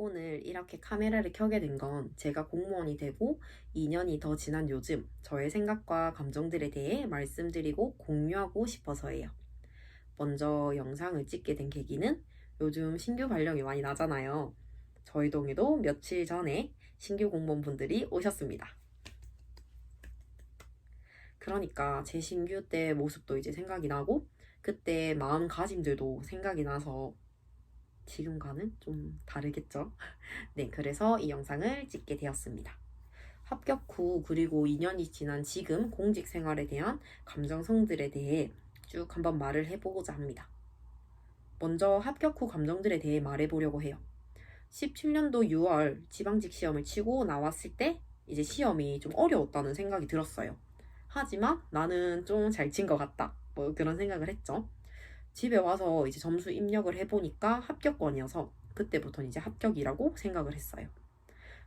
오늘 이렇게 카메라를 켜게 된 건 제가 공무원이 되고 2년이 더 지난 요즘 저의 생각과 감정들에 대해 말씀드리고 공유하고 싶어서예요. 먼저 영상을 찍게 된 계기는 요즘 신규 발령이 많이 나잖아요. 저희 동에도 며칠 전에 신규 공무원분들이 오셨습니다. 그러니까 제 신규 때 모습도 이제 생각이 나고 그때 마음가짐들도 생각이 나서 지금과는 좀 다르겠죠? 네, 그래서 이 영상을 찍게 되었습니다. 합격 후 그리고 2년이 지난 지금 공직 생활에 대한 감정성들에 대해 쭉 한번 말을 해보고자 합니다. 먼저 합격 후 감정들에 대해 말해보려고 해요. 17년도 6월 지방직 시험을 치고 나왔을 때 이제 시험이 좀 어려웠다는 생각이 들었어요. 하지만 나는 좀 잘 친 것 같다. 뭐 그런 생각을 했죠. 집에 와서 이제 점수 입력을 해보니까 합격권이어서 그때부터는 이제 합격이라고 생각을 했어요.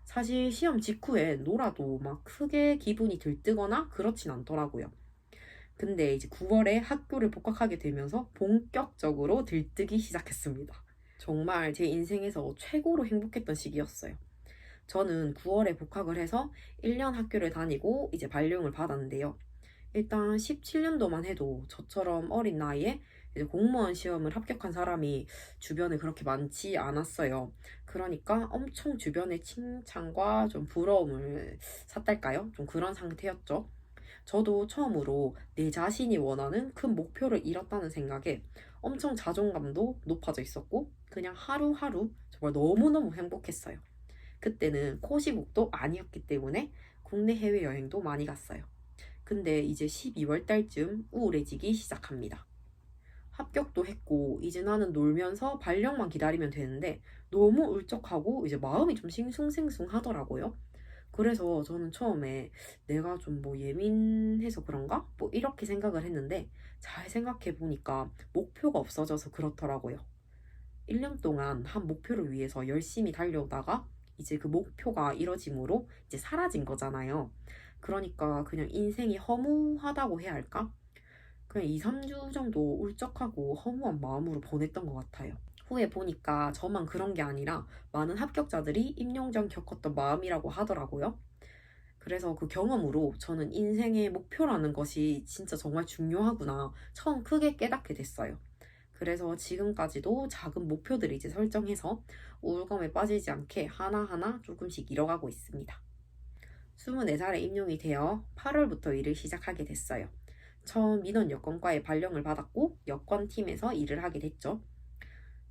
사실 시험 직후에 놀아도 막 크게 기분이 들뜨거나 그렇진 않더라고요. 근데 이제 9월에 학교를 복학하게 되면서 본격적으로 들뜨기 시작했습니다. 정말 제 인생에서 최고로 행복했던 시기였어요. 저는 9월에 복학을 해서 1년 학교를 다니고 이제 발령을 받았는데요. 일단 17년도만 해도 저처럼 어린 나이에 이제 공무원 시험을 합격한 사람이 주변에 그렇게 많지 않았어요. 그러니까 엄청 주변의 칭찬과 좀 부러움을 샀달까요? 좀 그런 상태였죠. 저도 처음으로 내 자신이 원하는 큰 목표를 이뤘다는 생각에 엄청 자존감도 높아져 있었고 그냥 하루하루 정말 너무너무 행복했어요. 그때는 코시국도 아니었기 때문에 국내 해외여행도 많이 갔어요. 근데 이제 12월 달쯤 우울해지기 시작합니다. 합격도 했고 이제 나는 놀면서 발령만 기다리면 되는데 너무 울적하고 이제 마음이 좀 싱숭생숭하더라고요. 그래서 저는 처음에 내가 좀 뭐 예민해서 그런가? 뭐 이렇게 생각을 했는데 잘 생각해 보니까 목표가 없어져서 그렇더라고요. 1년 동안 한 목표를 위해서 열심히 달려오다가 이제 그 목표가 이뤄짐으로 이제 사라진 거잖아요. 그러니까 그냥 인생이 허무하다고 해야 할까? 그냥 2, 3주 정도 울적하고 허무한 마음으로 보냈던 것 같아요. 후에 보니까 저만 그런 게 아니라 많은 합격자들이 임용 전 겪었던 마음이라고 하더라고요. 그래서 그 경험으로 저는 인생의 목표라는 것이 진짜 정말 중요하구나 처음 크게 깨닫게 됐어요. 그래서 지금까지도 작은 목표들을 이제 설정해서 우울감에 빠지지 않게 하나하나 조금씩 이뤄가고 있습니다. 24살에 임용이 되어 8월부터 일을 시작하게 됐어요. 처음 민원 여건과에 발령을 받았고 여건팀에서 일을 하게 됐죠.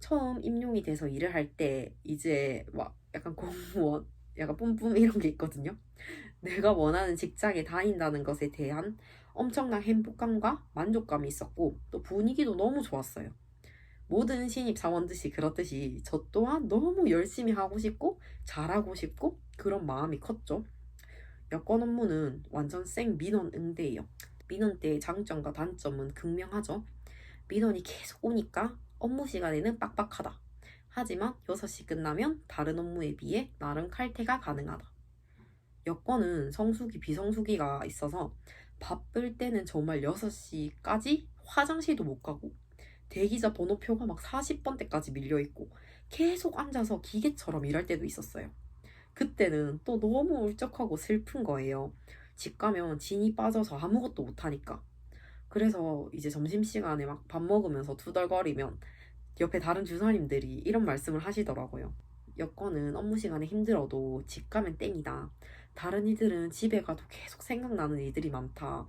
처음 임용이 돼서 일을 할 때 이제 막 약간 공무원 약간 뿜뿜 이런 게 있거든요. 내가 원하는 직장에 다닌다는 것에 대한 엄청난 행복감과 만족감이 있었고 또 분위기도 너무 좋았어요. 모든 신입 사원듯이 그렇듯이 저 또한 너무 열심히 하고 싶고 잘하고 싶고 그런 마음이 컸죠. 여권 업무는 완전 생 민원 응대예요. 민원 때의 장점과 단점은 극명하죠. 민원이 계속 오니까 업무 시간에는 빡빡하다. 하지만 6시 끝나면 다른 업무에 비해 나름 칼퇴가 가능하다. 여권은 성수기, 비성수기가 있어서 바쁠 때는 정말 6시까지 화장실도 못 가고 대기자 번호표가 막 40번대까지 밀려있고 계속 앉아서 기계처럼 일할 때도 있었어요. 그때는 또 너무 울적하고 슬픈 거예요. 집 가면 진이 빠져서 아무것도 못하니까. 그래서 이제 점심시간에 막 밥 먹으면서 투덜거리면 옆에 다른 주사님들이 이런 말씀을 하시더라고요. 여권은 업무 시간에 힘들어도 집 가면 땡이다. 다른 이들은 집에 가도 계속 생각나는 일들이 많다.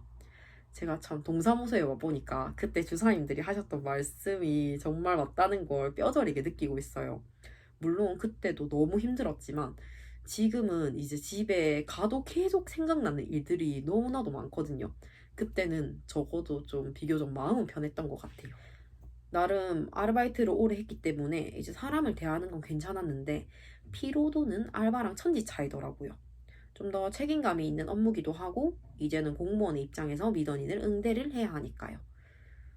제가 참 동사무소에 와보니까 그때 주사님들이 하셨던 말씀이 정말 맞다는 걸 뼈저리게 느끼고 있어요. 물론 그때도 너무 힘들었지만 지금은 이제 집에 가도 계속 생각나는 일들이 너무나도 많거든요. 그때는 적어도 좀 비교적 마음은 편했던 것 같아요. 나름 아르바이트를 오래 했기 때문에 이제 사람을 대하는 건 괜찮았는데 피로도는 알바랑 천지 차이더라고요. 좀 더 책임감이 있는 업무기도 하고 이제는 공무원의 입장에서 민원인을 응대를 해야 하니까요.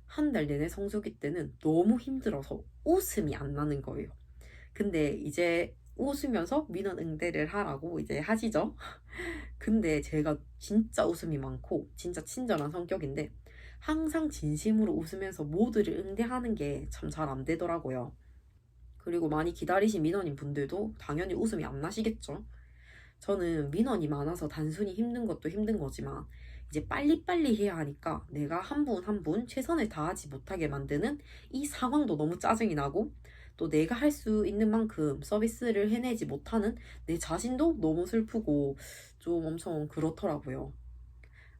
한 달 내내 성수기 때는 너무 힘들어서 웃음이 안 나는 거예요. 근데 이제 웃으면서 민원 응대를 하라고 이제 하시죠. 근데 제가 진짜 웃음이 많고 진짜 친절한 성격인데 항상 진심으로 웃으면서 모두를 응대하는 게 참 잘 안 되더라고요. 그리고 많이 기다리신 민원인 분들도 당연히 웃음이 안 나시겠죠. 저는 민원이 많아서 단순히 힘든 것도 힘든 거지만 이제 빨리빨리 해야 하니까 내가 한 분 한 분 최선을 다하지 못하게 만드는 이 상황도 너무 짜증이 나고, 또 내가 할 수 있는 만큼 서비스를 해내지 못하는 내 자신도 너무 슬프고 좀 엄청 그렇더라고요.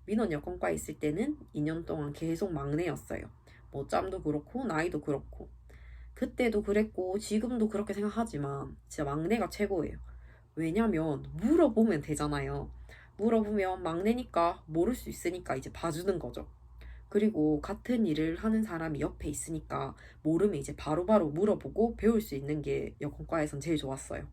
민원 여건과에 있을 때는 2년 동안 계속 막내였어요. 뭐 짬도 그렇고 나이도 그렇고. 그때도 그랬고 지금도 그렇게 생각하지만 진짜 막내가 최고예요. 왜냐면 물어보면 되잖아요. 물어보면 막내니까 모를 수 있으니까 이제 봐주는 거죠. 그리고 같은 일을 하는 사람이 옆에 있으니까 모르면 이제 바로바로 물어보고 배울 수 있는 게 여권과에선 제일 좋았어요.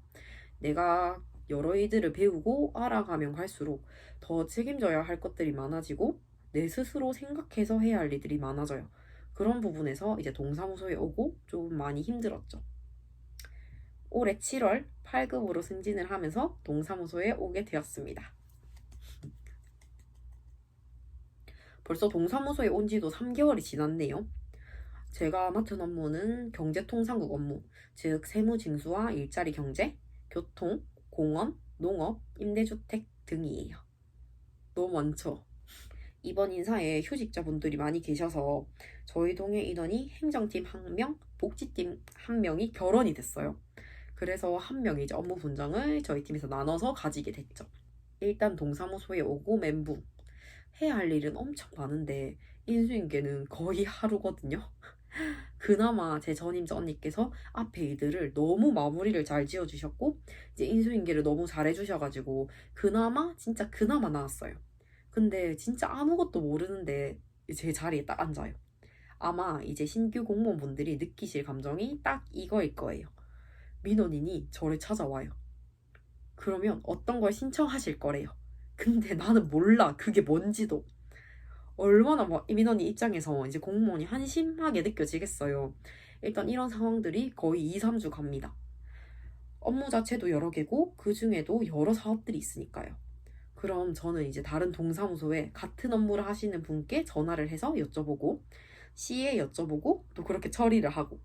내가 여러 일들을 배우고 알아가면 갈수록 더 책임져야 할 것들이 많아지고 내 스스로 생각해서 해야 할 일들이 많아져요. 그런 부분에서 이제 동사무소에 오고 좀 많이 힘들었죠. 올해 7월 8급으로 승진을 하면서 동사무소에 오게 되었습니다. 벌써 동사무소에 온 지도 3개월이 지났네요. 제가 맡은 업무는 경제통상국 업무, 즉 세무징수와 일자리 경제, 교통, 공원, 농업, 임대주택 등이에요. 너무 많죠? 이번 인사에 휴직자분들이 많이 계셔서 저희 동의 인원이 행정팀 1명, 복지팀 1명이 결원이 됐어요. 그래서 1명이 이제 업무 분장을 저희 팀에서 나눠서 가지게 됐죠. 일단 동사무소에 오고 멘붕. 해야 할 일은 엄청 많은데 인수인계는 거의 하루거든요. 그나마 제 전임자 언니께서 앞에 일들을 너무 마무리를 잘 지어주셨고 이제 인수인계를 너무 잘해주셔가지고 그나마 나왔어요. 근데 진짜 아무것도 모르는데 제 자리에 딱 앉아요. 아마 이제 신규 공무원분들이 느끼실 감정이 딱 이거일 거예요. 민원인이 저를 찾아와요. 그러면 어떤 걸 신청하실 거래요. 근데 나는 몰라. 그게 뭔지도. 얼마나 막 민원인 입장에서 이제 공무원이 한심하게 느껴지겠어요. 일단 이런 상황들이 거의 2, 3주 갑니다. 업무 자체도 여러 개고 그 중에도 여러 사업들이 있으니까요. 그럼 저는 이제 다른 동사무소에 같은 업무를 하시는 분께 전화를 해서 여쭤보고 C에 여쭤보고 또 그렇게 처리를 하고,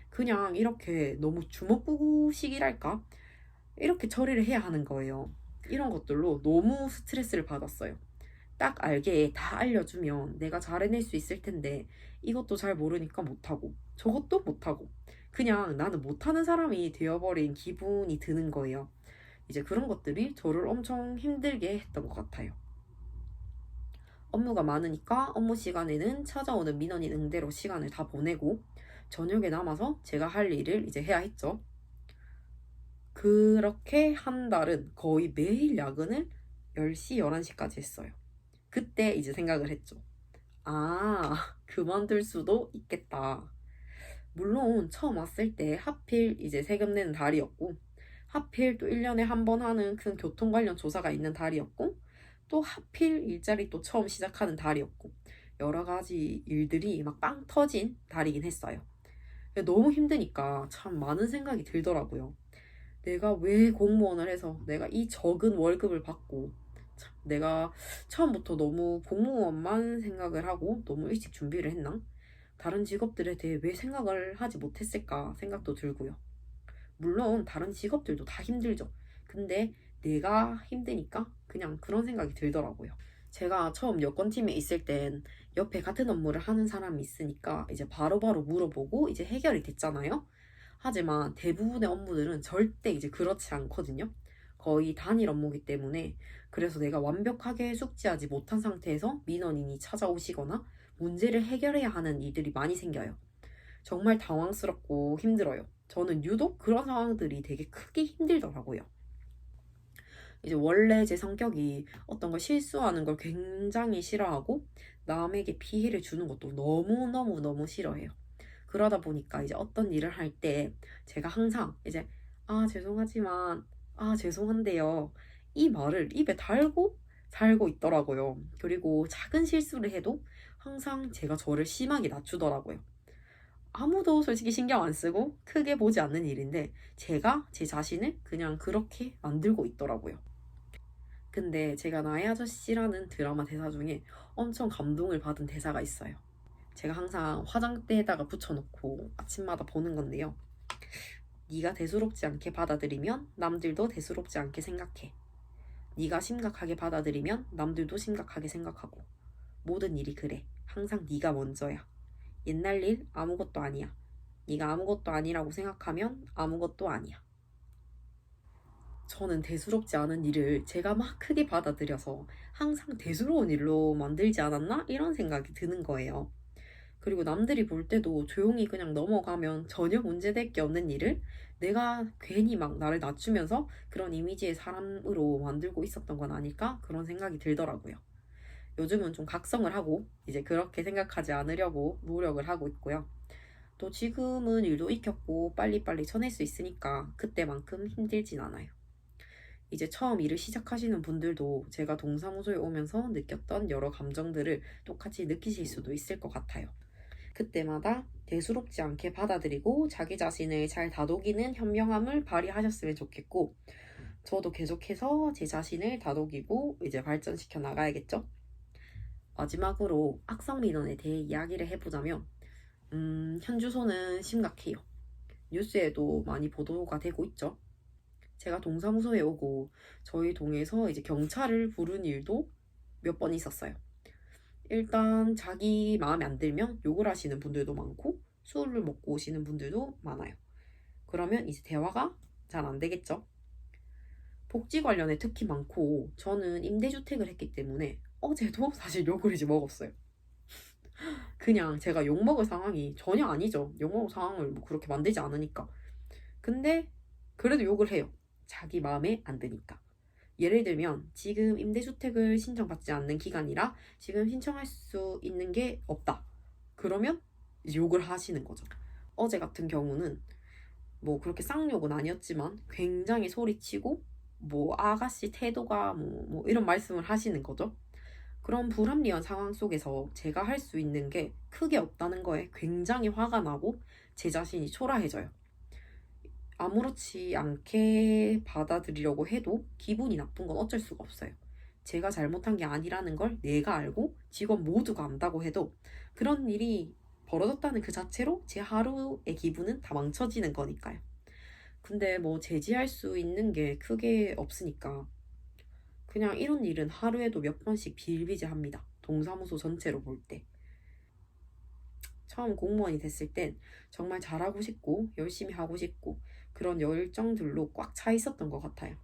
그냥 이렇게 너무 주먹구구식이랄까? 이렇게 처리를 해야 하는 거예요. 이런 것들로 너무 스트레스를 받았어요. 딱 알게 다 알려주면 내가 잘해낼 수 있을 텐데 이것도 잘 모르니까 못하고 저것도 못하고 그냥 나는 못하는 사람이 되어버린 기분이 드는 거예요. 이제 그런 것들이 저를 엄청 힘들게 했던 것 같아요. 업무가 많으니까 업무 시간에는 찾아오는 민원인 응대로 시간을 다 보내고 저녁에 남아서 제가 할 일을 이제 해야 했죠. 그렇게 한 달은 거의 매일 야근을 10시, 11시까지 했어요. 그때 이제 생각을 했죠. 아, 그만둘 수도 있겠다. 물론 처음 왔을 때 하필 이제 세금 내는 달이었고, 하필 또 1년에 한 번 하는 큰 교통 관련 조사가 있는 달이었고, 또 하필 일자리 또 처음 시작하는 달이었고, 여러 가지 일들이 막 빵 터진 달이긴 했어요. 너무 힘드니까 참 많은 생각이 들더라고요. 내가 왜 공무원을 해서 내가 이 적은 월급을 받고 참, 내가 처음부터 너무 공무원만 생각을 하고 너무 일찍 준비를 했나? 다른 직업들에 대해 왜 생각을 하지 못했을까 생각도 들고요. 물론 다른 직업들도 다 힘들죠. 근데 내가 힘드니까 그냥 그런 생각이 들더라고요. 제가 처음 여권팀에 있을 땐 옆에 같은 업무를 하는 사람이 있으니까 이제 바로바로 물어보고 이제 해결이 됐잖아요. 하지만 대부분의 업무들은 절대 이제 그렇지 않거든요. 거의 단일 업무기 때문에 그래서 내가 완벽하게 숙지하지 못한 상태에서 민원인이 찾아오시거나 문제를 해결해야 하는 일들이 많이 생겨요. 정말 당황스럽고 힘들어요. 저는 유독 그런 상황들이 되게 크게 힘들더라고요. 이제 원래 제 성격이 어떤 걸 실수하는 걸 굉장히 싫어하고 남에게 피해를 주는 것도 너무너무너무 싫어해요. 그러다 보니까 이제 어떤 일을 할 때 제가 항상 이제 죄송하지만 죄송한데요. 이 말을 입에 달고 살고 있더라고요. 그리고 작은 실수를 해도 항상 제가 저를 심하게 낮추더라고요. 아무도 솔직히 신경 안 쓰고 크게 보지 않는 일인데 제가 제 자신을 그냥 그렇게 만들고 있더라고요. 근데 제가 나의 아저씨라는 드라마 대사 중에 엄청 감동을 받은 대사가 있어요. 제가 항상 화장대에다가 붙여놓고 아침마다 보는 건데요. 네가 대수롭지 않게 받아들이면 남들도 대수롭지 않게 생각해. 네가 심각하게 받아들이면 남들도 심각하게 생각하고. 모든 일이 그래. 항상 네가 먼저야. 옛날 일 아무것도 아니야. 네가 아무것도 아니라고 생각하면 아무것도 아니야. 저는 대수롭지 않은 일을 제가 막 크게 받아들여서 항상 대수로운 일로 만들지 않았나? 이런 생각이 드는 거예요. 그리고 남들이 볼 때도 조용히 그냥 넘어가면 전혀 문제될 게 없는 일을 내가 괜히 막 나를 낮추면서 그런 이미지의 사람으로 만들고 있었던 건 아닐까? 그런 생각이 들더라고요. 요즘은 좀 각성을 하고 이제 그렇게 생각하지 않으려고 노력을 하고 있고요. 또 지금은 일도 익혔고 빨리빨리 쳐낼 수 있으니까 그때만큼 힘들진 않아요. 이제 처음 일을 시작하시는 분들도 제가 동사무소에 오면서 느꼈던 여러 감정들을 똑같이 느끼실 수도 있을 것 같아요. 그때마다 대수롭지 않게 받아들이고 자기 자신을 잘 다독이는 현명함을 발휘하셨으면 좋겠고, 저도 계속해서 제 자신을 다독이고 이제 발전시켜 나가야겠죠? 마지막으로 악성민원에 대해 이야기를 해보자면, 현 주소는 심각해요. 뉴스에도 많이 보도가 되고 있죠. 제가 동사무소에 오고 저희 동에서 이제 경찰을 부른 일도 몇 번 있었어요. 일단 자기 마음에 안 들면 욕을 하시는 분들도 많고 술을 먹고 오시는 분들도 많아요. 그러면 이제 대화가 잘 안 되겠죠. 복지 관련에 특히 많고 저는 임대주택을 했기 때문에 어제도 사실 욕을 이제 먹었어요. 그냥 제가 욕먹을 상황이 전혀 아니죠. 욕먹을 상황을 뭐 그렇게 만들지 않으니까. 근데 그래도 욕을 해요. 자기 마음에 안 드니까. 예를 들면 지금 임대주택을 신청받지 않는 기간이라 지금 신청할 수 있는 게 없다. 그러면 이제 욕을 하시는 거죠. 어제 같은 경우는 뭐 그렇게 쌍욕은 아니었지만 굉장히 소리치고 뭐 아가씨 태도가 뭐 이런 말씀을 하시는 거죠. 그런 불합리한 상황 속에서 제가 할 수 있는 게 크게 없다는 거에 굉장히 화가 나고 제 자신이 초라해져요. 아무렇지 않게 받아들이려고 해도 기분이 나쁜 건 어쩔 수가 없어요. 제가 잘못한 게 아니라는 걸 내가 알고 직원 모두가 안다고 해도 그런 일이 벌어졌다는 그 자체로 제 하루의 기분은 다 망쳐지는 거니까요. 근데 뭐 제지할 수 있는 게 크게 없으니까 그냥 이런 일은 하루에도 몇 번씩 비일비재합니다. 동사무소 전체로 볼 때. 처음 공무원이 됐을 땐 정말 잘하고 싶고 열심히 하고 싶고 그런 열정들로 꽉 차 있었던 것 같아요.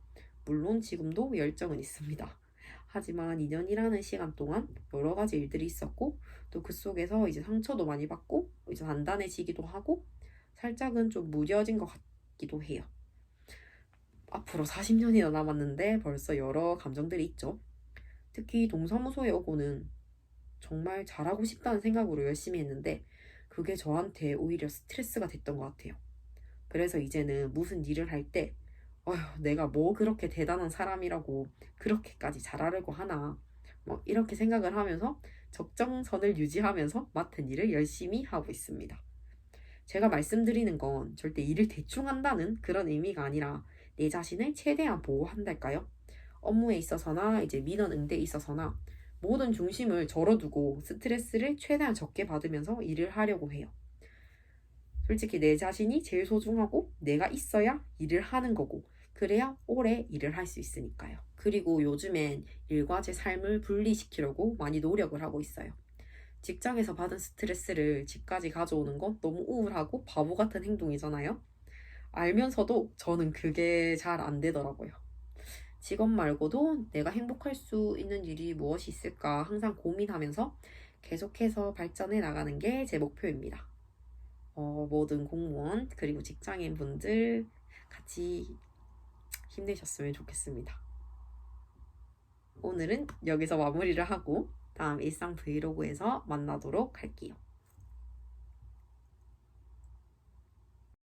물론 지금도 열정은 있습니다. 하지만 2년이라는 시간 동안 여러 가지 일들이 있었고 또 그 속에서 이제 상처도 많이 받고 이제 단단해지기도 하고 살짝은 좀 무뎌진 것 같기도 해요. 앞으로 40년이나 남았는데 벌써 여러 감정들이 있죠. 특히 동사무소에 오고는 정말 잘하고 싶다는 생각으로 열심히 했는데 그게 저한테 오히려 스트레스가 됐던 것 같아요. 그래서 이제는 무슨 일을 할 때 내가 뭐 그렇게 대단한 사람이라고 그렇게까지 잘하려고 하나 뭐 이렇게 생각을 하면서 적정선을 유지하면서 맡은 일을 열심히 하고 있습니다. 제가 말씀드리는 건 절대 일을 대충 한다는 그런 의미가 아니라 내 자신을 최대한 보호한달까요? 업무에 있어서나 이제 민원 응대에 있어서나 모든 중심을 절어두고 스트레스를 최대한 적게 받으면서 일을 하려고 해요. 솔직히 내 자신이 제일 소중하고 내가 있어야 일을 하는 거고 그래야 오래 일을 할 수 있으니까요. 그리고 요즘엔 일과 제 삶을 분리시키려고 많이 노력을 하고 있어요. 직장에서 받은 스트레스를 집까지 가져오는 건 너무 우울하고 바보 같은 행동이잖아요. 알면서도 저는 그게 잘 안 되더라고요. 직업 말고도 내가 행복할 수 있는 일이 무엇이 있을까 항상 고민하면서 계속해서 발전해 나가는 게 제 목표입니다. 모든 공무원 그리고 직장인 분들 같이 힘내셨으면 좋겠습니다. 오늘은 여기서 마무리를 하고 다음 일상 브이로그에서 만나도록 할게요.